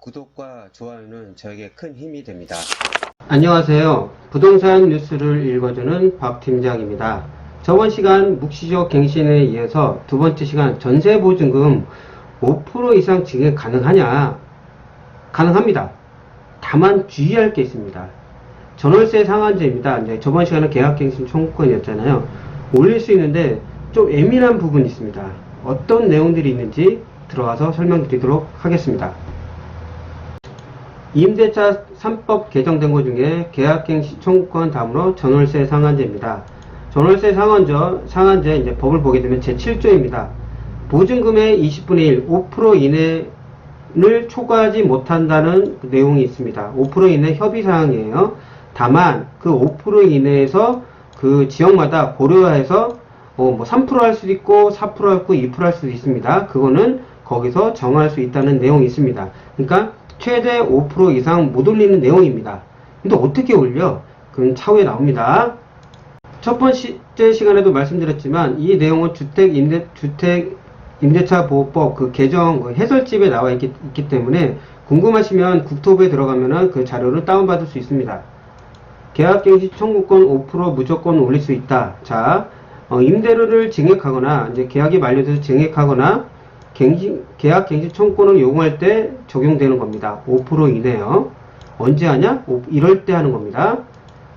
구독과 좋아요는 저에게 큰 힘이 됩니다. 안녕하세요. 부동산 뉴스를 읽어주는 박 팀장입니다. 저번 시간 묵시적 갱신에 이어서 두 번째 시간 전세보증금 5% 이상 증액 가능하냐? 가능합니다. 다만 주의할 게 있습니다. 전월세 상한제입니다. 이제 저번 시간은 계약갱신 청구권이었잖아요. 올릴 수 있는데 좀 예민한 부분이 있습니다. 어떤 내용들이 있는지 들어가서 설명드리도록 하겠습니다. 임대차 3법 개정된 것 중에 계약갱신 청구권 다음으로 전월세 상한제입니다. 전월세 상한제 이제 법을 보게 되면 제7조입니다. 보증금의 20분의 1, 5% 이내를 초과하지 못한다는 내용이 있습니다. 5% 이내 협의사항이에요. 다만 그 5% 이내에서 그 지역마다 고려해서 뭐 3% 할 수도 있고 4% 할 수도 있고 2% 할 수도 있습니다. 그거는 거기서 정할 수 있다는 내용이 있습니다. 그러니까 최대 5% 이상 못 올리는 내용입니다. 근데 어떻게 올려? 그건 차후에 나옵니다. 첫 번째 시간에도 말씀드렸지만 이 내용은 주택 임대차 보호법 그 개정 그 해설집에 나와 있기 때문에 궁금하시면 국토부에 들어가면은 그 자료를 다운받을 수 있습니다. 계약갱신 청구권 5% 무조건 올릴 수 있다. 자, 임대료를 증액하거나 이제 계약이 만료돼서 증액하거나 계약갱신 청구권을 요구할 때 적용되는 겁니다. 5% 이내요. 언제 하냐? 이럴 때 하는 겁니다.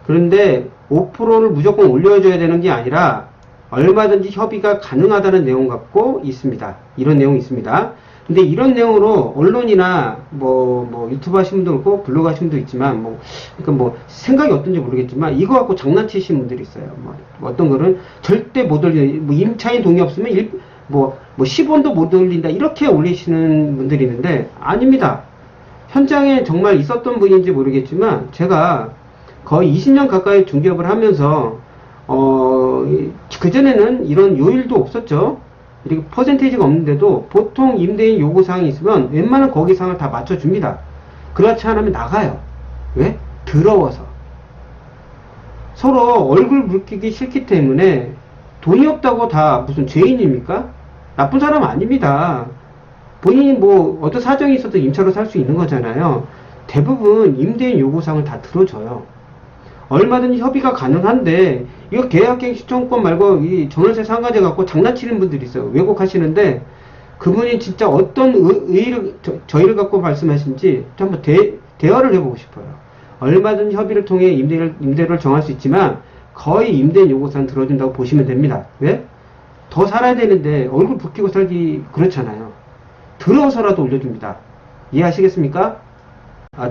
그런데 5%를 무조건 올려줘야 되는 게 아니라 얼마든지 협의가 가능하다는 내용 갖고 있습니다. 이런 내용이 있습니다. 근데 이런 내용으로 언론이나 뭐 유튜브 하신 분도 있고 블로그 하신 분도 있지만 그러니까 생각이 어떤지 모르겠지만 이거 갖고 장난치시는 분들이 있어요. 어떤 거는 절대 못 올리는 임차인 동의 없으면 10원도 못 올린다 이렇게 올리시는 분들이 있는데 아닙니다. 현장에 정말 있었던 분인지 모르겠지만 제가 거의 20년 가까이 중개업을 하면서 그전에는 이런 요일도 없었죠. 이렇게 퍼센테이지가 없는데도 보통 임대인 요구사항이 있으면 웬만한 거기사항을 다 맞춰줍니다. 그렇지 않으면 나가요. 왜? 더러워서. 서로 얼굴 붉히기 싫기 때문에 돈이 없다고 다 무슨 죄인입니까? 나쁜 사람 아닙니다. 본인이 어떤 사정이 있어도 임차로 살 수 있는 거잖아요. 대부분 임대인 요구사항을 다 들어줘요. 얼마든지 협의가 가능한데 이거 계약갱신 청구권 말고 이 전월세 상한제 갖고 장난치는 분들이 있어요. 왜곡하시는데 그분이 진짜 어떤 의의를 저희를 갖고 말씀하신지 한번 대화를 해보고 싶어요. 얼마든지 협의를 통해 임대료를 정할 수 있지만 거의 임대인 요구사항 들어준다고 보시면 됩니다. 왜? 더 살아야 되는데 얼굴 붉히고 살기 그렇잖아요. 더러워서라도 올려줍니다. 이해하시겠습니까?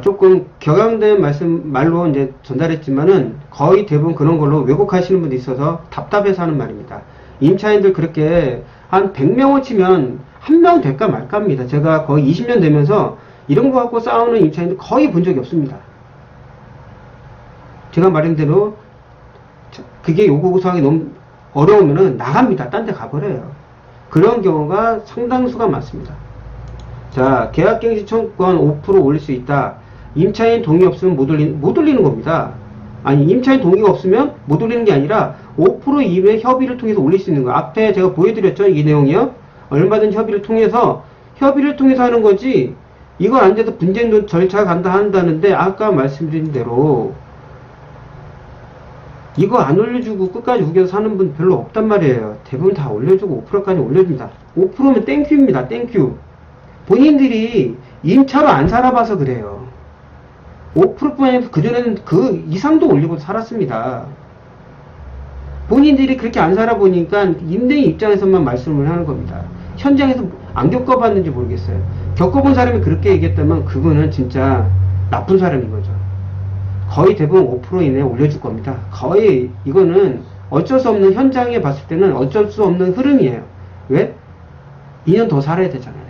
조금 격양된 말로 이제 전달했지만은 거의 대부분 그런 걸로 왜곡하시는 분도 있어서 답답해서 하는 말입니다. 임차인들 그렇게 한 100명을 치면 한 명 될까 말까 합니다. 제가 거의 20년 되면서 이런 거 갖고 싸우는 임차인들 거의 본 적이 없습니다. 제가 말한 대로 그게 요구사항이 너무 어려우면은 나갑니다. 딴 데 가버려요. 그런 경우가 상당수가 많습니다. 자, 계약갱신 청구권 5% 올릴 수 있다. 임차인 동의 없으면 못 올리는 겁니다. 아니, 임차인 동의가 없으면 못 올리는 게 아니라 5% 이외에 협의를 통해서 올릴 수 있는 거예요. 앞에 제가 보여드렸죠? 이 내용이요. 얼마든지 협의를 통해서 하는 거지. 이거 안 돼도 분쟁 절차 간다 한다는데 아까 말씀드린 대로 이거 안 올려주고 끝까지 우겨서 사는 분 별로 없단 말이에요. 대부분 다 올려주고 5%까지 올려줍니다. 5%면 땡큐입니다. 땡큐. 본인들이 임차로 안 살아봐서 그래요. 5%뿐 아니라 그전에는 그 이상도 올리고 살았습니다. 본인들이 그렇게 안 살아보니까 임대인 입장에서만 말씀을 하는 겁니다. 현장에서 안 겪어봤는지 모르겠어요. 겪어본 사람이 그렇게 얘기했다면 그거는 진짜 나쁜 사람인 거죠. 거의 대부분 5% 이내에 올려줄 겁니다. 거의 이거는 어쩔 수 없는 현장에 봤을 때는 어쩔 수 없는 흐름이에요. 왜? 2년 더 살아야 되잖아요.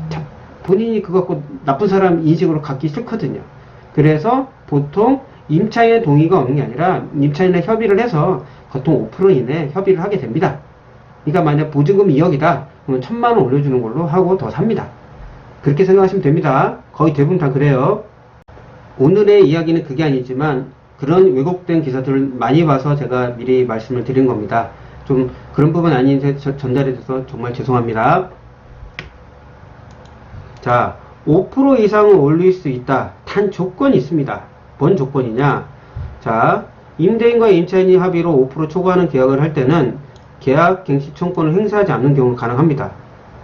자, 본인이 그거 갖고 나쁜 사람 인식으로 갖기 싫거든요. 그래서 보통 임차인의 동의가 없는 게 아니라 임차인의 협의를 해서 보통 5% 이내에 협의를 하게 됩니다. 그러니까 만약 보증금 2억이다 그러면 1000만원 올려주는 걸로 하고 더 삽니다. 그렇게 생각하시면 됩니다. 거의 대부분 다 그래요. 오늘의 이야기는 그게 아니지만 그런 왜곡된 기사들을 많이 봐서 제가 미리 말씀을 드린 겁니다. 좀 그런 부분 아닌데 전달해 줘서 정말 죄송합니다. 자, 5% 이상을 올릴 수 있다. 단 조건이 있습니다. 뭔 조건이냐? 자, 임대인과 임차인이 합의로 5% 초과하는 계약을 할 때는 계약 갱신 청구권을 행사하지 않는 경우는 가능합니다.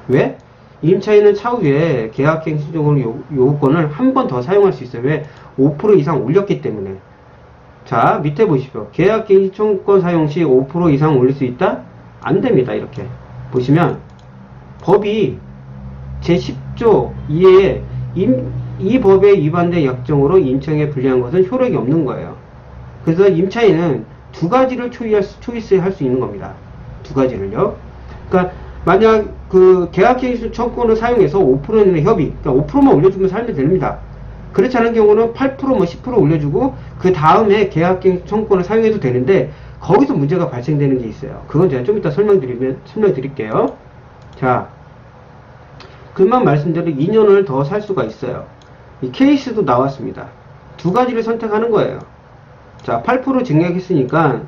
왜? 임차인은 차후에 계약 갱신 요구권을 한 번 더 사용할 수 있어요. 왜? 5% 이상 올렸기 때문에. 자, 밑에 보십시오. 계약 갱신 청구권 사용 시 5% 이상 올릴 수 있다? 안 됩니다. 이렇게 보시면 법이 제10조 2에 이 법에 위반된 약정으로 임차인에 불리한 것은 효력이 없는 거예요. 그래서 임차인은 두 가지를 초이스할 수 있는 겁니다. 두 가지를요. 그러니까 만약 그 계약갱신 청구권을 사용해서 5%는 협의, 그러니까 5%만 올려주면 살면 됩니다. 그렇지 않은 경우는 8%, 뭐 10% 올려주고 그 다음에 계약갱신 청구권을 사용해도 되는데 거기서 문제가 발생되는 게 있어요. 그건 제가 좀 이따 설명드릴게요. 자, 그만 말씀대로 2년을 더 살 수가 있어요. 이 케이스도 나왔습니다. 두 가지를 선택하는 거예요. 자, 8% 증액했으니까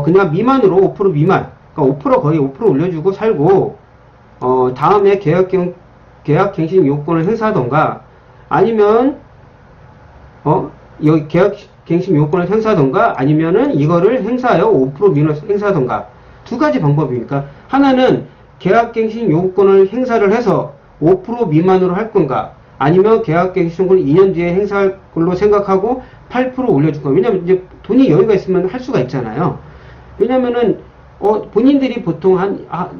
그냥 미만으로 5% 미만, 그러니까 5% 거의 5% 올려주고 살고 다음에 계약갱신 요건을 행사하던가 아니면 여기 계약갱신 요건을 행사하던가 아니면은 이거를 행사하여 5% 미만 행사하던가 두 가지 방법이니까 하나는 계약갱신 요건을 행사를 해서 5% 미만으로 할 건가 아니면 계약갱신 요건을 2년 뒤에 행사할 걸로 생각하고 8% 올려줄 건가. 왜냐면 이제 돈이 여유가 있으면 할 수가 있잖아요. 왜냐면은 본인들이 보통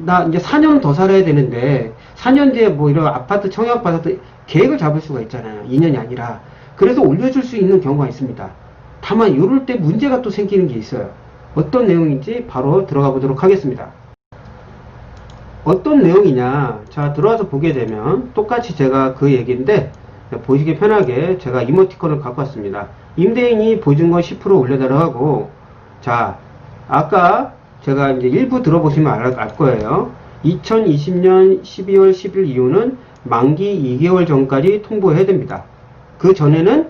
나 이제 4년은 더 살아야 되는데 4년 뒤에 뭐 이런 아파트 청약받아서 계획을 잡을 수가 있잖아요. 2년이 아니라. 그래서 올려줄 수 있는 경우가 있습니다. 다만 이럴 때 문제가 또 생기는 게 있어요. 어떤 내용인지 바로 들어가 보도록 하겠습니다. 어떤 내용이냐? 자, 들어와서 보게 되면 똑같이 제가 그 얘기인데 보시기 편하게 제가 이모티콘을 갖고 왔습니다. 임대인이 보증금 10% 올려달라고 하고, 자, 아까 제가 이제 일부 들어보시면 알 거예요. 2020년 12월 10일 이후는 만기 2개월 전까지 통보해야 됩니다. 그 전에는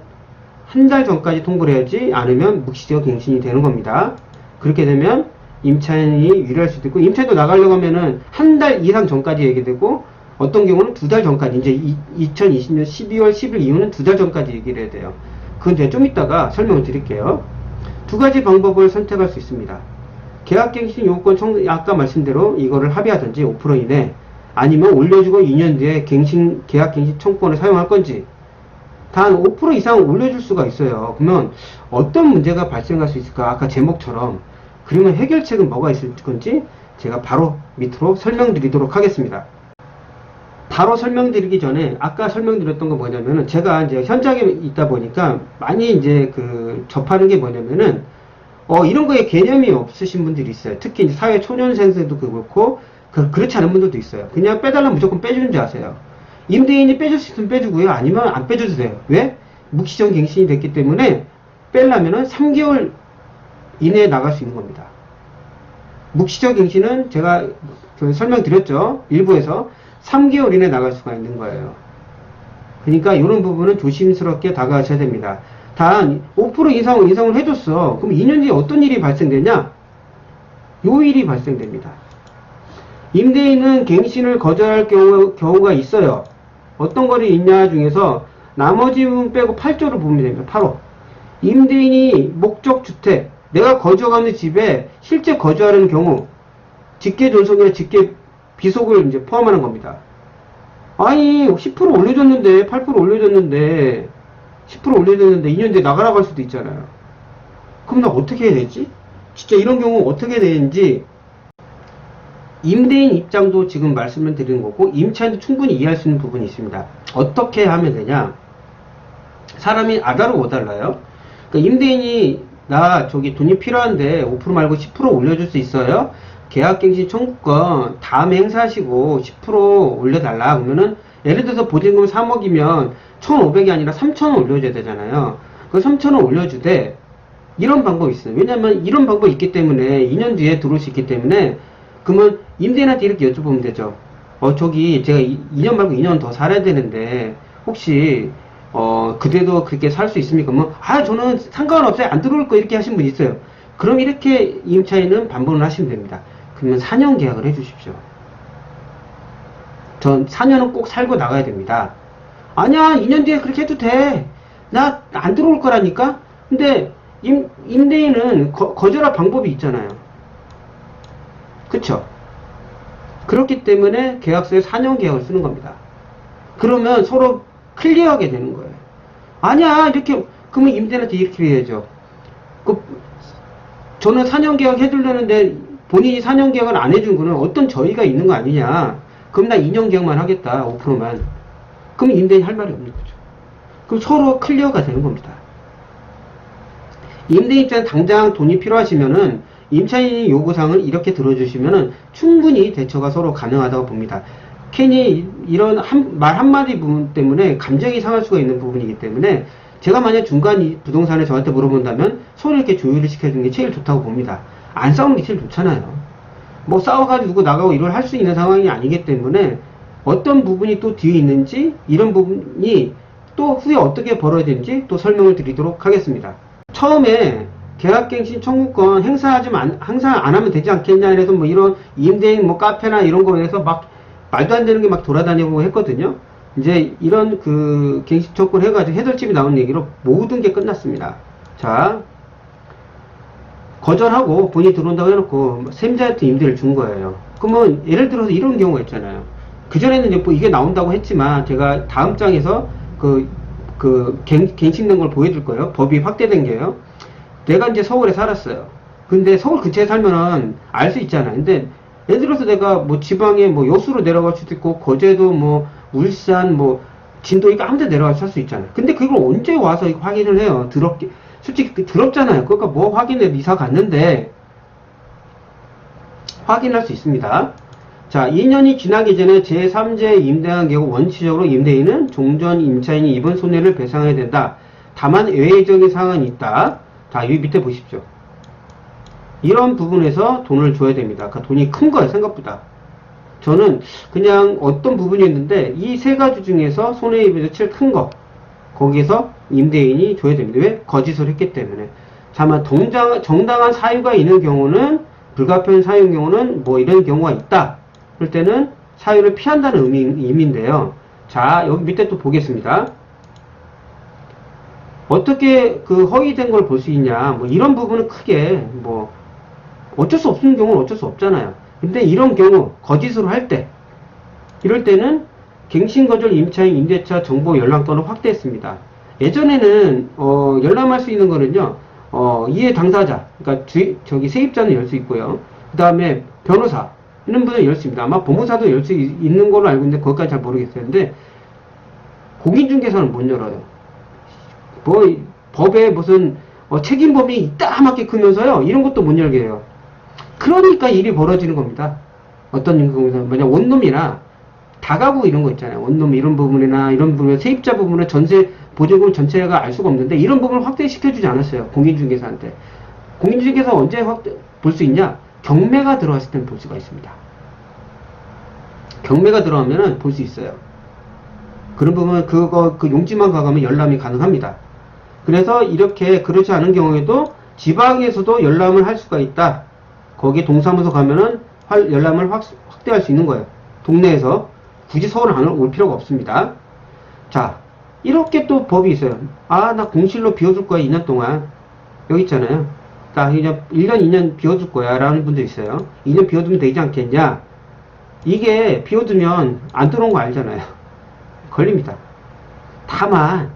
한 달 전까지 통보를 해야지 않으면 묵시적 갱신이 되는 겁니다. 그렇게 되면 임차인이 유리할 수도 있고, 임차인도 나가려고 하면은 한 달 이상 전까지 얘기되고, 어떤 경우는 두 달 전까지, 이제 2020년 12월 10일 이후는 두 달 전까지 얘기를 해야 돼요. 그건 제가 좀 이따가 설명을 드릴게요. 두 가지 방법을 선택할 수 있습니다. 계약갱신 요건 아까 말씀대로 이거를 합의하든지 5% 이내, 아니면 올려주고 2년 뒤에 계약갱신 청구권을 사용할 건지, 단 5% 이상 올려줄 수가 있어요. 그러면 어떤 문제가 발생할 수 있을까? 아까 제목처럼. 그러면 해결책은 뭐가 있을 건지 제가 바로 밑으로 설명드리도록 하겠습니다. 바로 설명드리기 전에 아까 설명드렸던 거 뭐냐면은 제가 이제 현장에 있다 보니까 많이 이제 접하는 게 뭐냐면은 이런 거에 개념이 없으신 분들이 있어요. 특히 이제 사회 초년생들도 그렇고 그렇지 않은 분들도 있어요. 그냥 빼달라면 무조건 빼주는 줄 아세요. 임대인이 빼줄 수 있으면 빼주고요. 아니면 안 빼줘도 돼요. 왜? 묵시적 갱신이 됐기 때문에 빼려면은 3개월 이내에 나갈 수 있는 겁니다. 묵시적 갱신은 제가 설명드렸죠. 일부에서 3개월 이내에 나갈 수가 있는 거예요. 그러니까 이런 부분은 조심스럽게 다가가셔야 됩니다. 단 5% 이상을 해줬어. 그럼 2년 뒤에 어떤 일이 발생되냐? 요 일이 발생됩니다. 임대인은 갱신을 거절할 경우가 있어요. 어떤 거리 있냐 중에서 나머지 부분 빼고 8조를 보면 됩니다. 8호. 임대인이 목적주택, 내가 거주하는 집에 실제 거주하는 경우, 직계 존속이나 직계 비속을 이제 포함하는 겁니다. 아니, 10% 올려줬는데, 8% 올려줬는데, 10% 올려줬는데 2년 뒤에 나가라고 할 수도 있잖아요. 그럼 나 어떻게 해야 되지? 진짜 이런 경우 어떻게 해야 되는지, 임대인 입장도 지금 말씀을 드리는 거고, 임차인도 충분히 이해할 수 있는 부분이 있습니다. 어떻게 하면 되냐? 사람이 아다로 못 달라요. 그러니까 임대인이 나 돈이 필요한데 5% 말고 10% 올려줄 수 있어요? 계약갱신 청구권 다음에 행사하시고 10% 올려달라. 그러면은 예를 들어서 보증금 3억이면 1,500이 아니라 3,000원 올려줘야 되잖아요. 그 3,000원 올려주되 이런 방법이 있어요. 왜냐면 이런 방법이 있기 때문에 2년 뒤에 들어올 수 있기 때문에 그러면 임대인한테 이렇게 여쭤보면 되죠. 제가 2년 말고 2년 더 살아야 되는데 혹시 그때도 그렇게 살 수 있습니까? 저는 상관없어요. 안 들어올 거 이렇게 하신 분 있어요. 그럼 이렇게 임차인은 반복을 하시면 됩니다. 그러면 4년 계약을 해 주십시오. 전 4년은 꼭 살고 나가야 됩니다. 아니야, 2년 뒤에 그렇게 해도 돼. 나 안 들어올 거라니까? 근데 임대인은 거절할 방법이 있잖아요. 그쵸? 그렇기 때문에 계약서에 4년 계약을 쓰는 겁니다. 그러면 서로 클리어하게 되는 거예요. 아니야, 이렇게, 그러면 임대인한테 이렇게 해야죠. 저는 4년 계약 해주려는데 본인이 4년 계약을 안 해준 거는 어떤 저희가 있는 거 아니냐. 그럼 나 2년 계약만 하겠다, 5%만. 그럼 임대인이 할 말이 없는 거죠. 그럼 서로 클리어가 되는 겁니다. 임대인 입장에 당장 돈이 필요하시면은 임차인이 요구사항을 이렇게 들어주시면은 충분히 대처가 서로 가능하다고 봅니다. 괜히 이런 말 한마디 부분 때문에 감정이 상할 수가 있는 부분이기 때문에 제가 만약 중간 부동산에 저한테 물어본다면 서로 이렇게 조율을 시켜주는 게 제일 좋다고 봅니다. 안 싸우는 게 제일 좋잖아요. 뭐 싸워가지고 누구 나가고 이걸 할 수 있는 상황이 아니기 때문에 어떤 부분이 또 뒤에 있는지 이런 부분이 또 후에 어떻게 벌어지는지 또 설명을 드리도록 하겠습니다. 처음에 계약갱신 청구권 행사 안 하면 되지 않겠냐 이래서 뭐 이런 임대인 뭐 카페나 이런 거에 대해서 막 말도 안 되는 게 막 돌아다니고 했거든요. 이제 이런 그 갱신 청구권 해가지고 해설집이 나온 얘기로 모든 게 끝났습니다. 자, 거절하고 본인이 들어온다고 해놓고 세입자한테 임대를 준 거예요. 그러면 예를 들어서 이런 경우가 있잖아요. 그전에는 이제 뭐 이게 나온다고 했지만 제가 다음 장에서 갱신된 걸 보여줄 거예요. 법이 확대된 게요. 내가 이제 서울에 살았어요. 근데 서울 근처에 살면은 알 수 있잖아요. 근데 예를 들어서 내가 뭐 지방에 뭐 여수로 내려갈 수도 있고, 거제도 뭐 울산 뭐 진도 이거 아무 데 내려가서 살 수 있잖아요. 근데 그걸 언제 와서 확인을 해요? 솔직히 더럽잖아요. 그러니까 뭐 확인해, 이사 갔는데 확인할 수 있습니다. 자, 2년이 지나기 전에 제3제 임대한 경우 원칙적으로 임대인은 종전 임차인이 입은 손해를 배상해야 된다. 다만 외적인 사항은 있다. 자, 여기 밑에 보십시오. 이런 부분에서 돈을 줘야 됩니다. 그러니까 돈이 큰 거예요, 생각보다. 저는 그냥 어떤 부분이 있는데 이 세 가지 중에서 손해에 비해서 제일 큰 거, 거기서 임대인이 줘야 됩니다. 왜? 거짓을 했기 때문에. 다만 정당한 사유가 있는 경우는, 불가피한 사유인 경우는 뭐 이런 경우가 있다. 그럴 때는 사유를 피한다는 의미인데요. 자, 여기 밑에 또 보겠습니다. 어떻게 그 허위된 걸 볼 수 있냐. 뭐 이런 부분은 크게 뭐 어쩔 수 없는 경우는 어쩔 수 없잖아요. 근데 이런 경우 거짓으로 할 때, 이럴 때는 갱신거절 임차인 임대차 정보 열람권을 확대했습니다. 예전에는 열람할 수 있는 거는요, 이해 당사자, 그러니까 세입자는 열 수 있고요. 그 다음에 변호사 이런 분은 열 수 있습니다. 아마 법무사도 열 수 있는 걸로 알고 있는데 그것까지 잘 모르겠어요. 근데 공인중개사는 못 열어요. 뭐 법에 무슨 책임범위 이따만하게 크면서요, 이런 것도 못 열게 해요. 그러니까 일이 벌어지는 겁니다. 어떤 경우에는 만약 원룸이나 다가구 이런 거 있잖아요. 원룸 이런 부분이나 이런 부분에 세입자 부분에 전세 보증금 전체가 알 수가 없는데 이런 부분을 확대시켜주지 않았어요. 공인중개사한테. 공인중개사 언제 볼 수 있냐? 경매가 들어왔을 때는 볼 수가 있습니다. 경매가 들어오면은 볼 수 있어요. 그런 부분은 그 용지만 가가면 열람이 가능합니다. 그래서 이렇게 그렇지 않은 경우에도 지방에서도 열람을 할 수가 있다. 거기 동사무소 가면은 열람을 확대할 수 있는 거예요. 동네에서. 굳이 서울 안 올 필요가 없습니다. 자, 이렇게 또 법이 있어요. 아, 나 공실로 비워줄 거야, 2년 동안. 여기 있잖아요. 나 그냥 1년, 2년 비워줄 거야, 라는 분도 있어요. 2년 비워두면 되지 않겠냐? 이게 비워두면 안 들어온 거 알잖아요. 걸립니다. 다만,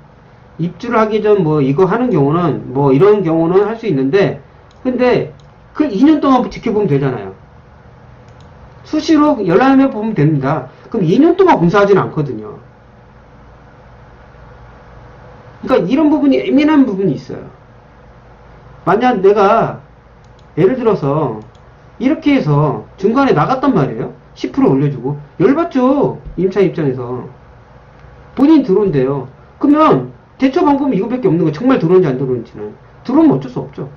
입주를 하기 전 뭐 이거 하는 경우는, 뭐 이런 경우는 할 수 있는데, 근데 그 2년 동안 지켜보면 되잖아요. 수시로 열람해 보면 됩니다. 그럼 2년 동안 공사하지는 않거든요. 그러니까 이런 부분이 예민한 부분이 있어요. 만약 내가 예를 들어서 이렇게 해서 중간에 나갔단 말이에요. 10% 올려주고 열받죠. 임차 입장에서. 본인 들어온대요. 그러면 대처 방법은 이거밖에 없는 거예요. 정말 들어온지 안 들어온지는. 들어오면 어쩔 수 없죠.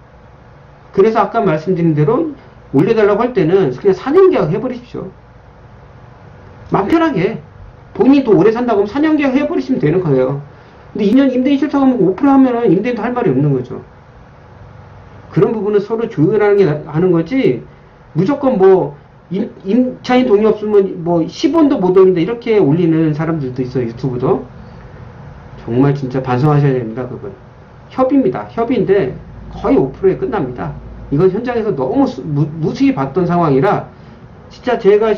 그래서 아까 말씀드린 대로 올려달라고 할 때는 그냥 4년 계약 해버리십시오. 맘 편하게. 본인도 오래 산다고 하면 4년 계약 해버리시면 되는 거예요. 근데 2년 임대인 실적하면 5% 하면은 임대인도 할 말이 없는 거죠. 그런 부분은 서로 조율하는 게 하는 거지, 무조건 뭐, 임차인 동의 없으면 뭐 10원도 못 올린다 이렇게 올리는 사람들도 있어요. 유튜브도. 정말 진짜 반성하셔야 됩니다. 그건 협의입니다. 협의인데 거의 5%에 끝납니다. 이건 현장에서 너무 무수히 봤던 상황이라 진짜 제가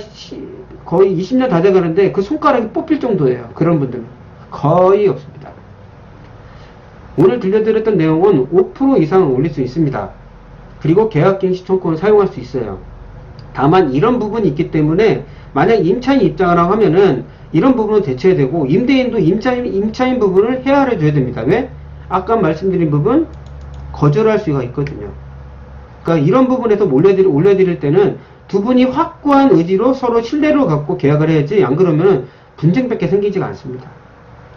거의 20년 다 돼가는데 그 손가락이 뽑힐 정도예요. 그런 분들은 거의 없습니다. 오늘 들려드렸던 내용은 5% 이상 올릴 수 있습니다. 그리고 계약갱 시청권을 사용할 수 있어요. 다만 이런 부분이 있기 때문에 만약 임차인 입장을 하면은 이런 부분은 대체해야 되고 임대인도 임차인 부분을 헤아려 줘야 됩니다. 왜? 아까 말씀드린 부분 거절할 수가 있거든요. 그러니까 이런 부분에서 올려드릴 때는 두 분이 확고한 의지로 서로 신뢰를 갖고 계약을 해야지 안 그러면 분쟁밖에 생기지가 않습니다.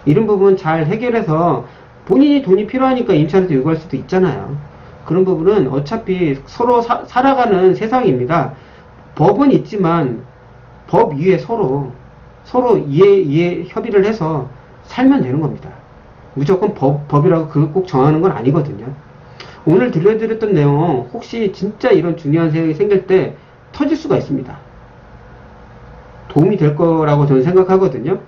이런 부분 잘 해결해서 본인이 돈이 필요하니까 임차인한테 요구할 수도 있잖아요. 그런 부분은 어차피 서로 살아가는 세상입니다. 법은 있지만 법 위에 서로 이해 협의를 해서 살면 되는 겁니다. 무조건 법이라고 그걸 꼭 정하는 건 아니거든요. 오늘 들려드렸던 내용 혹시 진짜 이런 중요한 사항이 생길 때 터질 수가 있습니다. 도움이 될 거라고 저는 생각하거든요.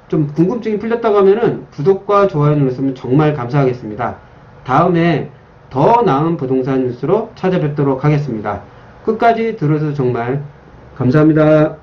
좀 궁금증이 풀렸다고 하면은 구독과 좋아요 눌렀으면 정말 감사하겠습니다. 다음에 더 나은 부동산 뉴스로 찾아뵙도록 하겠습니다. 끝까지 들어줘서 정말 감사합니다.